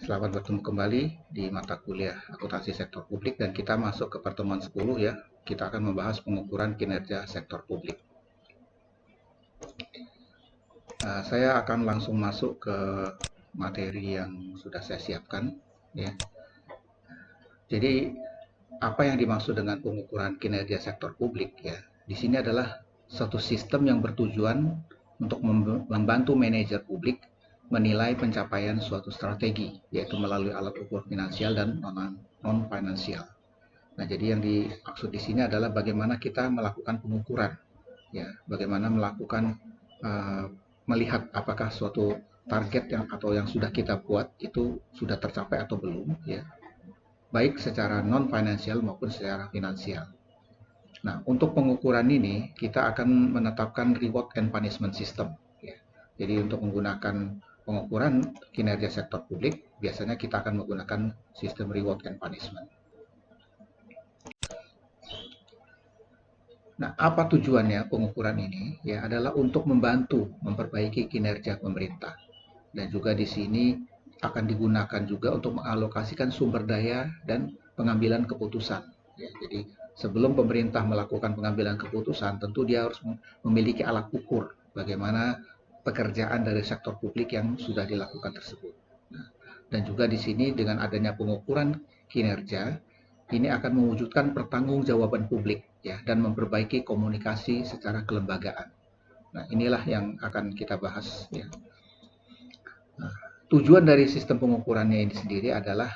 Selamat bertemu kembali di mata kuliah akuntansi sektor publik dan kita masuk ke pertemuan 10 ya. Kita akan membahas pengukuran kinerja sektor publik. Saya akan langsung masuk ke materi yang sudah saya siapkan ya. Jadi apa yang dimaksud dengan pengukuran kinerja sektor publik ya? Di sini adalah suatu sistem yang bertujuan untuk membantu manajer publik menilai pencapaian suatu strategi, yaitu melalui alat ukur finansial dan non-finansial. Nah, jadi yang dimaksud di sini adalah bagaimana kita melakukan pengukuran, ya, bagaimana melakukan melihat apakah suatu target atau yang sudah kita buat itu sudah tercapai atau belum, ya, baik secara non-finansial maupun secara finansial. Nah, untuk pengukuran ini kita akan menetapkan reward and punishment system. Ya. Jadi untuk menggunakan pengukuran kinerja sektor publik, biasanya kita akan menggunakan sistem reward and punishment. Nah, apa tujuannya pengukuran ini? Ya, adalah untuk membantu memperbaiki kinerja pemerintah. Dan juga di sini akan digunakan juga untuk mengalokasikan sumber daya dan pengambilan keputusan. Ya, jadi sebelum pemerintah melakukan pengambilan keputusan, tentu dia harus memiliki alat ukur bagaimana pekerjaan dari sektor publik yang sudah dilakukan tersebut. Nah, dan juga di sini dengan adanya pengukuran kinerja, ini akan mewujudkan pertanggungjawaban publik ya dan memperbaiki komunikasi secara kelembagaan. Nah, inilah yang akan kita bahas ya. Nah, tujuan dari sistem pengukurannya ini sendiri adalah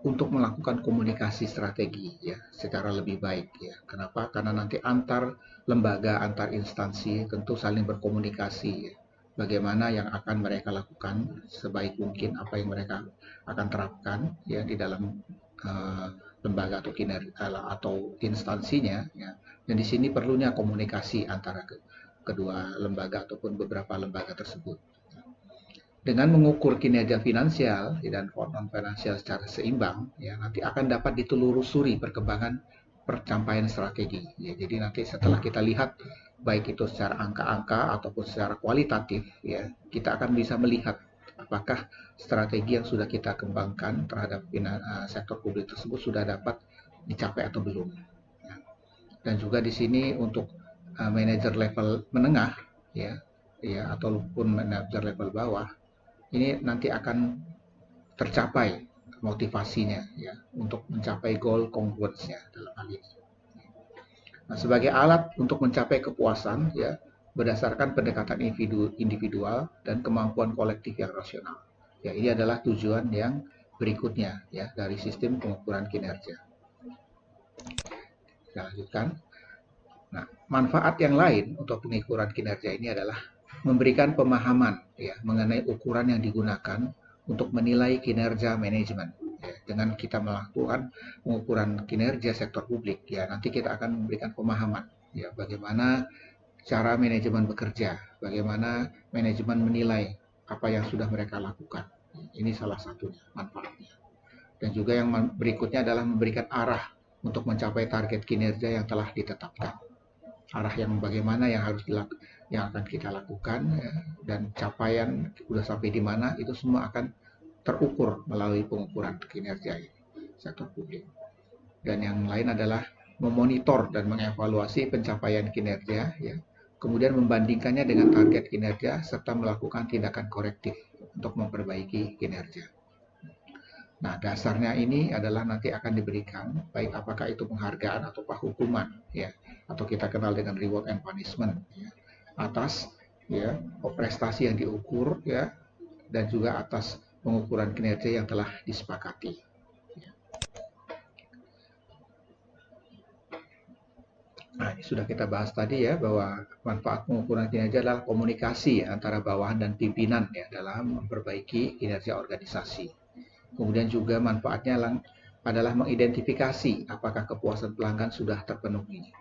untuk melakukan komunikasi strategi ya secara lebih baik ya. Kenapa? Karena nanti antar lembaga, antar instansi tentu saling berkomunikasi ya. Bagaimana yang akan mereka lakukan sebaik mungkin, apa yang mereka akan terapkan ya di dalam lembaga atau kinerja atau instansinya ya. Dan di sini perlunya komunikasi antara kedua lembaga ataupun beberapa lembaga tersebut. Dengan mengukur kinerja finansial dan non finansial secara seimbang, ya nanti akan dapat ditelusuri perkembangan pencapaian strategi. Ya, jadi nanti setelah kita lihat baik itu secara angka-angka ataupun secara kualitatif, ya kita akan bisa melihat apakah strategi yang sudah kita kembangkan terhadap sektor publik tersebut sudah dapat dicapai atau belum. Ya. Dan juga di sini untuk manajer level menengah, ya ataupun manajer level bawah. Ini nanti akan tercapai motivasinya ya untuk mencapai goal congruence-nya dalam hal ini. Nah, sebagai alat untuk mencapai kepuasan ya berdasarkan pendekatan individual dan kemampuan kolektif yang rasional. Ya, ini adalah tujuan yang berikutnya ya dari sistem pengukuran kinerja. Kita lanjutkan. Nah, manfaat yang lain untuk pengukuran kinerja ini adalah memberikan pemahaman ya mengenai ukuran yang digunakan untuk menilai kinerja manajemen. Ya, dengan kita melakukan pengukuran kinerja sektor publik, ya nanti kita akan memberikan pemahaman ya bagaimana cara manajemen bekerja, bagaimana manajemen menilai apa yang sudah mereka lakukan. Ini salah satunya manfaatnya. Dan juga yang berikutnya adalah memberikan arah untuk mencapai target kinerja yang telah ditetapkan. Arah yang bagaimana yang harus yang akan kita lakukan ya, dan capaian sudah sampai di mana itu semua akan terukur melalui pengukuran kinerja sektor publik. Dan yang lain adalah memonitor dan mengevaluasi pencapaian kinerja ya, kemudian membandingkannya dengan target kinerja serta melakukan tindakan korektif untuk memperbaiki kinerja. Nah, dasarnya ini adalah nanti akan diberikan, baik apakah itu penghargaan atau hukuman, ya, atau kita kenal dengan reward and punishment, ya, atas ya prestasi yang diukur, ya, dan juga atas pengukuran kinerja yang telah disepakati. Ya. Nah, ini sudah kita bahas tadi ya bahwa manfaat pengukuran kinerja adalah komunikasi antara bawahan dan pimpinan ya dalam memperbaiki kinerja organisasi. Kemudian juga manfaatnya adalah mengidentifikasi apakah kepuasan pelanggan sudah terpenuhi.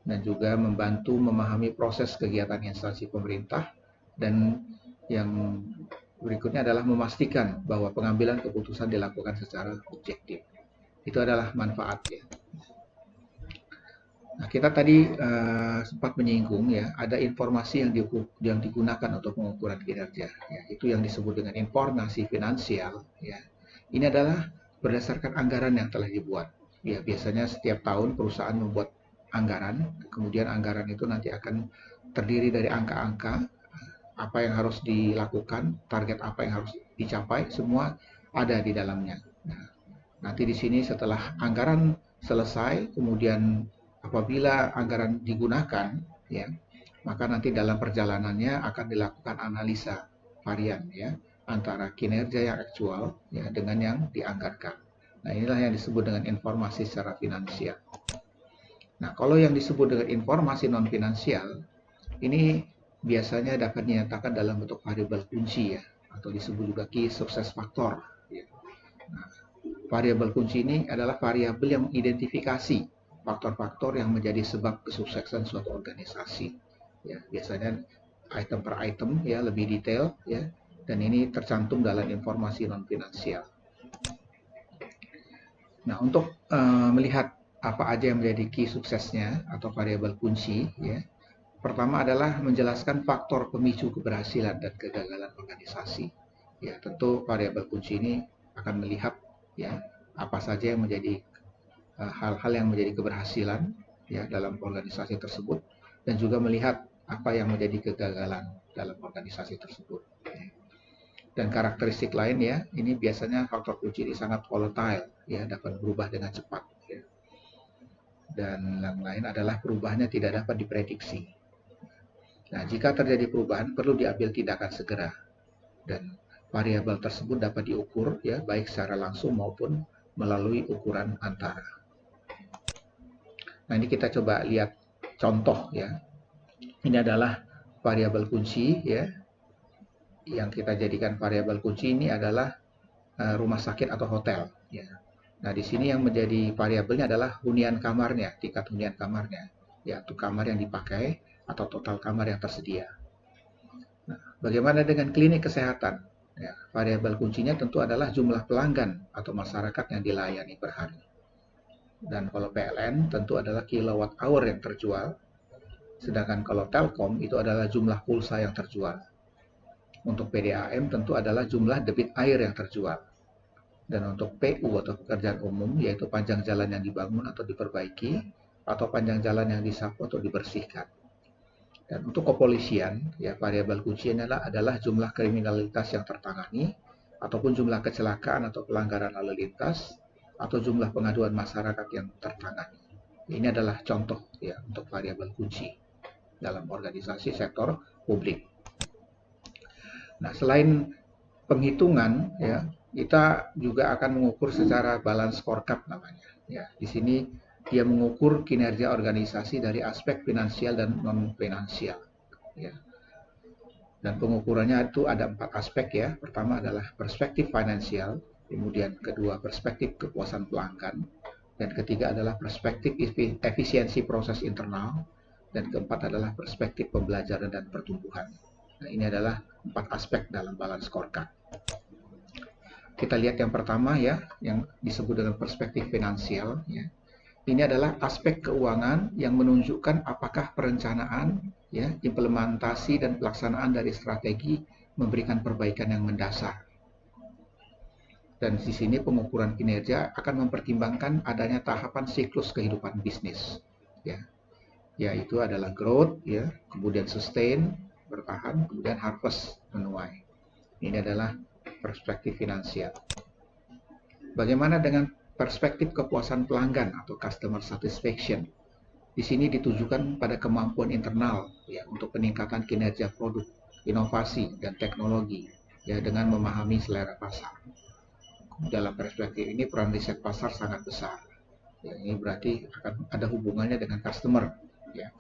Dan juga membantu memahami proses kegiatan instansi pemerintah. Dan yang berikutnya adalah memastikan bahwa pengambilan keputusan dilakukan secara objektif. Itu adalah manfaatnya. Nah, kita tadi sempat menyinggung ya, ada informasi yang digunakan untuk pengukuran kinerja. Ya, itu yang disebut dengan informasi finansial. Ya, ini adalah berdasarkan anggaran yang telah dibuat. Ya, biasanya setiap tahun perusahaan membuat anggaran, kemudian anggaran itu nanti akan terdiri dari angka-angka apa yang harus dilakukan, target apa yang harus dicapai, semua ada di dalamnya. Nah, nanti di sini setelah anggaran selesai, kemudian apabila anggaran digunakan, ya, maka nanti dalam perjalanannya akan dilakukan analisa varian ya antara kinerja yang aktual ya dengan yang dianggarkan. Nah, inilah yang disebut dengan informasi secara finansial. Nah, kalau yang disebut dengan informasi non finansial ini biasanya dapat dinyatakan dalam bentuk variabel kunci ya atau disebut juga key success factor. Ya. Nah, variabel kunci ini adalah variabel yang mengidentifikasi faktor-faktor yang menjadi sebab kesuksesan suatu organisasi. Ya, biasanya item per item ya lebih detail ya dan ini tercantum dalam informasi non finansial. Nah, untuk melihat apa aja yang menjadi key suksesnya atau variabel kunci ya. Pertama adalah menjelaskan faktor pemicu keberhasilan dan kegagalan organisasi. Ya, tentu variabel kunci ini akan melihat ya apa saja yang menjadi hal-hal yang menjadi keberhasilan ya dalam organisasi tersebut dan juga melihat apa yang menjadi kegagalan dalam organisasi tersebut. Dan karakteristik lain ya, ini biasanya faktor kunci ini sangat volatile ya, dapat berubah dengan cepat ya. Dan yang lain adalah perubahannya tidak dapat diprediksi. Nah, jika terjadi perubahan perlu diambil tindakan segera dan variabel tersebut dapat diukur ya baik secara langsung maupun melalui ukuran antara. Nah, ini kita coba lihat contoh ya. Ini adalah variabel kunci ya. Yang kita jadikan variabel kunci ini adalah rumah sakit atau hotel ya. Nah, di sini yang menjadi variabelnya adalah hunian kamarnya, tingkat hunian kamarnya. Ya, itu kamar yang dipakai atau total kamar yang tersedia. Nah, bagaimana dengan klinik kesehatan? Ya, variabel kuncinya tentu adalah jumlah pelanggan atau masyarakat yang dilayani per hari. Dan kalau PLN tentu adalah kilowatt hour yang terjual. Sedangkan kalau Telkom itu adalah jumlah pulsa yang terjual. Untuk PDAM tentu adalah jumlah debit air yang terjual. Dan untuk PU atau pekerjaan umum yaitu panjang jalan yang dibangun atau diperbaiki atau panjang jalan yang disapu atau dibersihkan. Dan untuk kepolisian, ya variabel kuncinya adalah jumlah kriminalitas yang tertangani, ataupun jumlah kecelakaan atau pelanggaran lalu lintas, atau jumlah pengaduan masyarakat yang tertangani. Ini adalah contoh ya untuk variabel kunci dalam organisasi sektor publik. Nah, selain penghitungan, ya kita juga akan mengukur secara balance scorecard namanya. Ya, di sini dia mengukur kinerja organisasi dari aspek finansial dan non finansial. Ya. Dan pengukurannya itu ada 4 aspek ya. Pertama adalah perspektif finansial, kemudian kedua perspektif kepuasan pelanggan, dan ketiga adalah perspektif efisiensi proses internal, dan keempat adalah perspektif pembelajaran dan pertumbuhan. Nah, ini adalah 4 aspek dalam balance scorecard. Kita lihat yang pertama ya, yang disebut dengan perspektif finansial ya. Ini adalah aspek keuangan yang menunjukkan apakah perencanaan, ya, implementasi dan pelaksanaan dari strategi memberikan perbaikan yang mendasar. Dan di sini pengukuran kinerja akan mempertimbangkan adanya tahapan siklus kehidupan bisnis, ya, yaitu adalah growth, ya, kemudian sustain, bertahan, kemudian harvest, menuai. Ini adalah perspektif finansial. Bagaimana dengan perspektif kepuasan pelanggan atau customer satisfaction? Di sini ditujukan pada kemampuan internal ya untuk peningkatan kinerja produk, inovasi dan teknologi ya dengan memahami selera pasar. Dalam perspektif ini peran riset pasar sangat besar. Ya, ini berarti akan ada hubungannya dengan customer ya.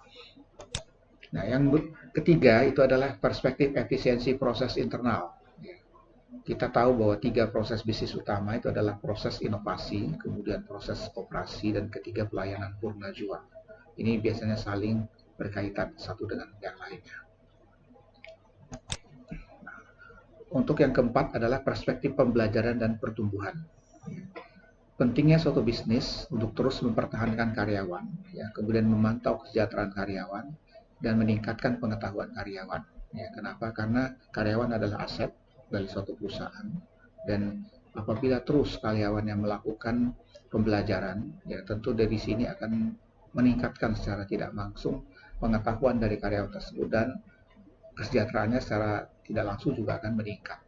Nah, yang ketiga itu adalah perspektif efisiensi proses internal. Ya. Kita tahu bahwa 3 proses bisnis utama itu adalah proses inovasi, kemudian proses operasi, dan ketiga pelayanan purna jual. Ini biasanya saling berkaitan satu dengan yang lainnya. Untuk yang keempat adalah perspektif pembelajaran dan pertumbuhan. pentingnya suatu bisnis untuk terus mempertahankan karyawan, ya, kemudian memantau kesejahteraan karyawan dan meningkatkan pengetahuan karyawan. Ya, kenapa? Karena karyawan adalah aset dari suatu perusahaan, dan apabila terus karyawan yang melakukan pembelajaran, ya tentu dari sini akan meningkatkan secara tidak langsung pengetahuan dari karyawan tersebut, dan kesejahteraannya secara tidak langsung juga akan meningkat.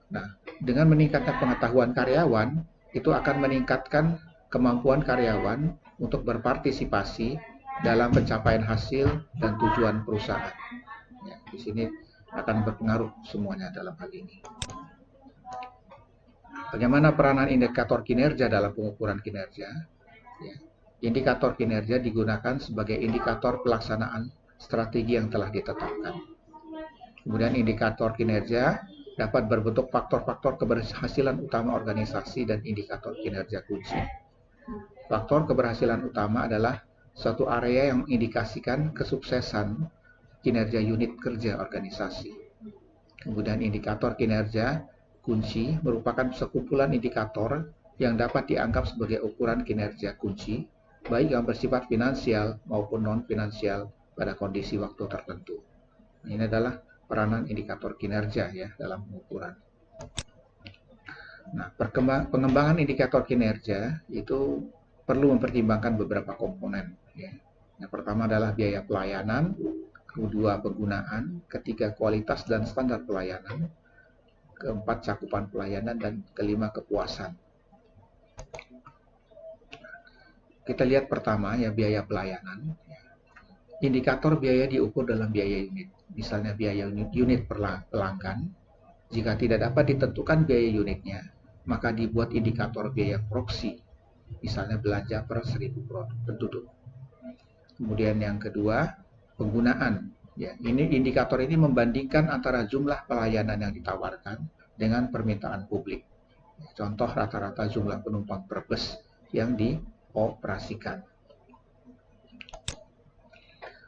Nah, dengan meningkatkan pengetahuan karyawan, itu akan meningkatkan kemampuan karyawan untuk berpartisipasi dalam pencapaian hasil dan tujuan perusahaan. Ya, di sini akan berpengaruh semuanya dalam hal ini. Bagaimana peranan indikator kinerja dalam pengukuran kinerja? Ya, indikator kinerja digunakan sebagai indikator pelaksanaan strategi yang telah ditetapkan. Kemudian indikator kinerja dapat berbentuk faktor-faktor keberhasilan utama organisasi dan indikator kinerja kunci. Faktor keberhasilan utama adalah suatu area yang mengindikasikan kesuksesan kinerja unit kerja organisasi. Kemudian indikator kinerja kunci merupakan sekumpulan indikator yang dapat dianggap sebagai ukuran kinerja kunci, baik yang bersifat finansial maupun non-finansial pada kondisi waktu tertentu. Ini adalah peranan indikator kinerja ya dalam pengukuran. Nah, pengembangan indikator kinerja itu perlu mempertimbangkan beberapa komponen. Ya. Yang pertama adalah biaya pelayanan, kedua penggunaan, ketiga kualitas dan standar pelayanan, keempat cakupan pelayanan, dan kelima kepuasan. Kita lihat pertama ya biaya pelayanan. Indikator biaya diukur dalam biaya unit. Misalnya biaya unit pelanggan. Jika tidak dapat ditentukan biaya unitnya, maka dibuat indikator biaya proksi. Misalnya belanja per 1000 penduduk. Kemudian yang kedua, penggunaan. Ya, indikator ini membandingkan antara jumlah pelayanan yang ditawarkan dengan permintaan publik. Contoh rata-rata jumlah penumpang per bus yang dioperasikan.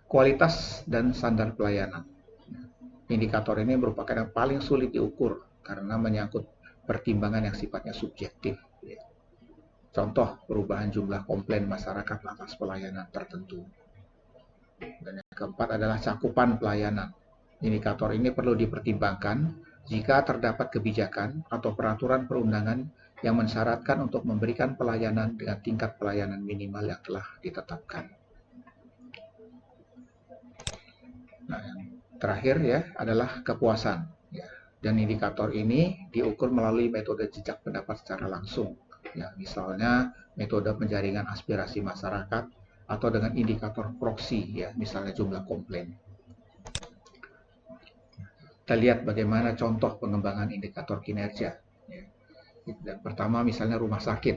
Kualitas dan standar pelayanan. Indikator ini merupakan yang paling sulit diukur karena menyangkut pertimbangan yang sifatnya subjektif. Contoh, perubahan jumlah komplain masyarakat atas pelayanan tertentu. Dan yang keempat adalah cakupan pelayanan. Indikator ini perlu dipertimbangkan jika terdapat kebijakan atau peraturan perundangan yang mensyaratkan untuk memberikan pelayanan dengan tingkat pelayanan minimal yang telah ditetapkan. Nah, yang terakhir ya adalah kepuasan. Ya. Dan indikator ini diukur melalui metode jejak pendapat secara langsung. Ya, misalnya metode penjaringan aspirasi masyarakat atau dengan indikator proksi, ya, misalnya jumlah komplain. Kita lihat bagaimana contoh pengembangan indikator kinerja. Ya. Dan pertama misalnya rumah sakit.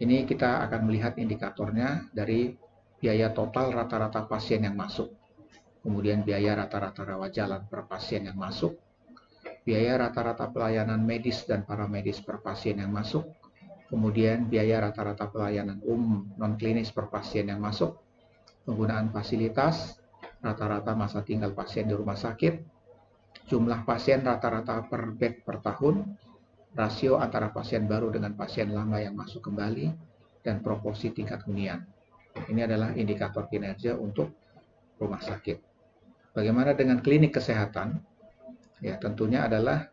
Ini kita akan melihat indikatornya dari biaya total rata-rata pasien yang masuk. Kemudian biaya rata-rata rawat jalan per pasien yang masuk, biaya rata-rata pelayanan medis dan paramedis per pasien yang masuk, kemudian biaya rata-rata pelayanan umum non-klinis per pasien yang masuk, penggunaan fasilitas, rata-rata masa tinggal pasien di rumah sakit, jumlah pasien rata-rata per bed per tahun, rasio antara pasien baru dengan pasien lama yang masuk kembali, dan proporsi tingkat hunian. Ini adalah indikator kinerja untuk rumah sakit. Bagaimana dengan klinik kesehatan? Ya, tentunya adalah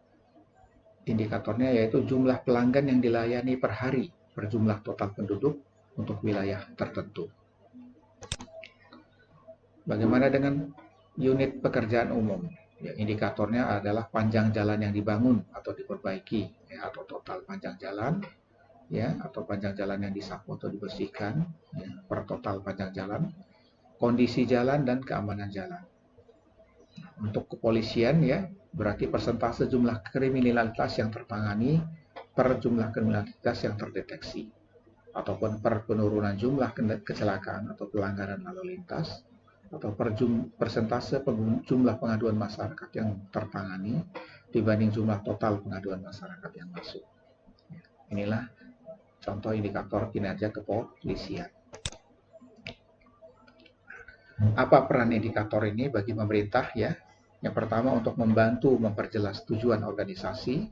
indikatornya yaitu jumlah pelanggan yang dilayani per hari per jumlah total penduduk untuk wilayah tertentu. Bagaimana dengan unit pekerjaan umum? Ya, indikatornya adalah panjang jalan yang dibangun atau diperbaiki, ya, atau total panjang jalan, ya, atau panjang jalan yang disapu atau dibersihkan, ya, per total panjang jalan, kondisi jalan dan keamanan jalan. Untuk kepolisian ya berarti persentase jumlah kriminalitas yang tertangani per jumlah kriminalitas yang terdeteksi, ataupun per penurunan jumlah kecelakaan atau pelanggaran lalu lintas, atau per persentase jumlah pengaduan masyarakat yang tertangani dibanding jumlah total pengaduan masyarakat yang masuk. Inilah contoh indikator kinerja kepolisian. Apa peran indikator ini bagi pemerintah ya? Yang pertama untuk membantu memperjelas tujuan organisasi,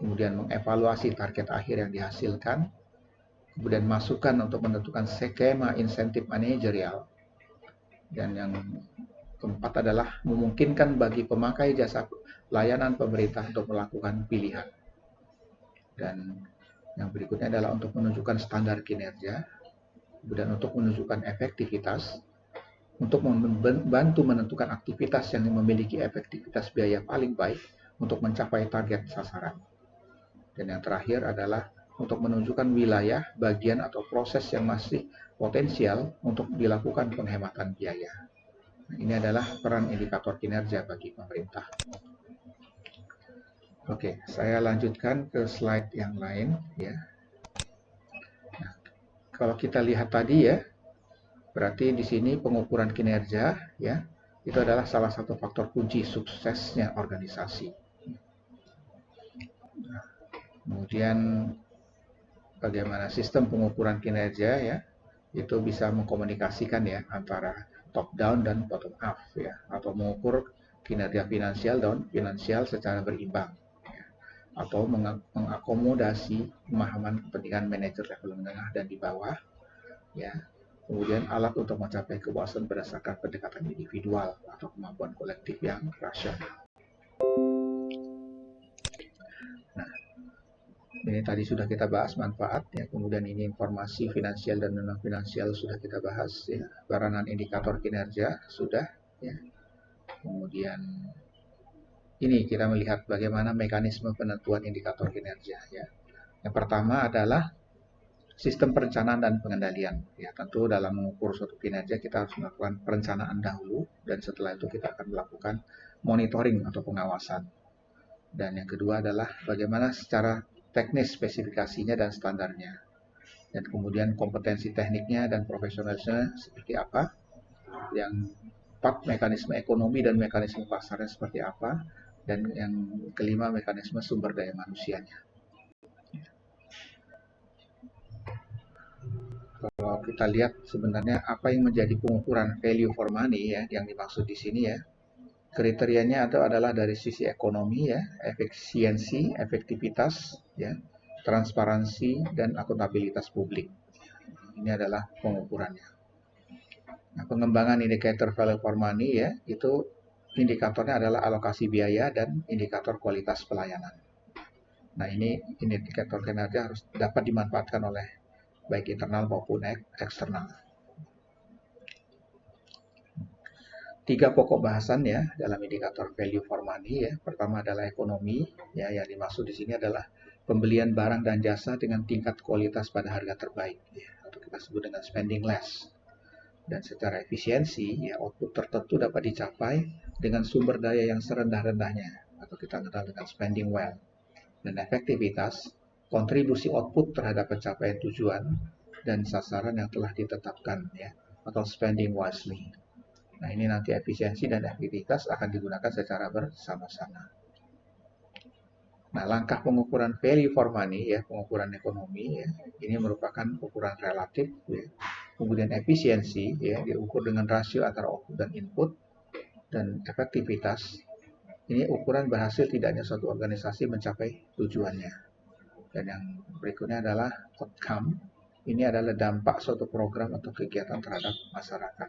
kemudian mengevaluasi target akhir yang dihasilkan, kemudian masukan untuk menentukan skema insentif manajerial, dan yang keempat adalah memungkinkan bagi pemakai jasa layanan pemerintah untuk melakukan pilihan. Dan yang berikutnya adalah untuk menunjukkan standar kinerja, kemudian untuk menunjukkan efektivitas, untuk membantu menentukan aktivitas yang memiliki efektivitas biaya paling baik untuk mencapai target sasaran. Dan yang terakhir adalah untuk menunjukkan wilayah, bagian, atau proses yang masih potensial untuk dilakukan penghematan biaya. Ini adalah peran indikator kinerja bagi pemerintah. Oke, saya lanjutkan ke slide yang lain ya. Nah, kalau kita lihat tadi ya, berarti di sini pengukuran kinerja ya, itu adalah salah satu faktor kunci suksesnya organisasi. Nah, kemudian bagaimana sistem pengukuran kinerja ya, itu bisa mengkomunikasikan ya antara top down dan bottom up ya, atau mengukur kinerja finansial dan finansial secara berimbang ya, atau mengakomodasi pemahaman kepentingan manajer level menengah dan di bawah ya. Kemudian alat untuk mencapai kepuasan berdasarkan pendekatan individual atau kemampuan kolektif yang rasional. Nah, ini tadi sudah kita bahas manfaat ya, kemudian ini informasi finansial dan non finansial sudah kita bahas ya, peranan indikator kinerja sudah ya. Kemudian ini kita melihat bagaimana mekanisme penentuan indikator kinerja ya. Yang pertama adalah sistem perencanaan dan pengendalian. Ya, tentu dalam mengukur suatu kinerja kita harus melakukan perencanaan dahulu dan setelah itu kita akan melakukan monitoring atau pengawasan. Dan yang kedua adalah bagaimana secara teknis spesifikasinya dan standarnya. Dan kemudian kompetensi tekniknya dan profesionalisme seperti apa. Yang keempat, mekanisme ekonomi dan mekanisme pasarnya seperti apa. Dan yang kelima, mekanisme sumber daya manusianya. Kalau kita lihat sebenarnya apa yang menjadi pengukuran value for money ya, yang dimaksud di sini ya, kriterianya adalah dari sisi ekonomi ya, efisiensi, efektivitas ya, transparansi dan akuntabilitas publik. Ini adalah pengukurannya. Nah, pengembangan indikator value for money ya, itu indikatornya adalah alokasi biaya dan indikator kualitas pelayanan. Nah, ini indikator kinerja harus dapat dimanfaatkan oleh baik internal maupun eksternal. 3 pokok bahasan ya dalam indikator value for money ya. Pertama adalah ekonomi ya, yang dimaksud di sini adalah pembelian barang dan jasa dengan tingkat kualitas pada harga terbaik ya, atau kita sebut dengan spending less. Dan secara efisiensi ya, output tertentu dapat dicapai dengan sumber daya yang serendah-rendahnya atau kita kenal dengan spending well. Dan efektivitas, kontribusi output terhadap pencapaian tujuan dan sasaran yang telah ditetapkan ya, atau spending wisely. Nah, ini nanti efisiensi dan efektivitas akan digunakan secara bersama-sama. Nah, langkah pengukuran value for money ya, pengukuran ekonomi ya, ini merupakan ukuran relatif ya. Kemudian efisiensi ya, diukur dengan rasio antara output dan input, dan efektivitas ini ukuran berhasil tidaknya suatu organisasi mencapai tujuannya. Dan yang berikutnya adalah outcome. Ini adalah dampak suatu program atau kegiatan terhadap masyarakat.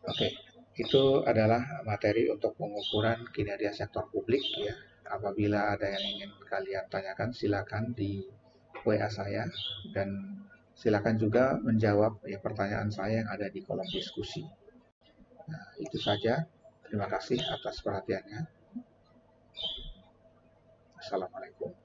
Oke, itu adalah materi untuk pengukuran kinerja sektor publik ya. Apabila ada yang ingin kalian tanyakan, silakan di WA saya dan silakan juga menjawab ya, pertanyaan saya yang ada di kolom diskusi. Nah, itu saja. Terima kasih atas perhatiannya. Assalamualaikum.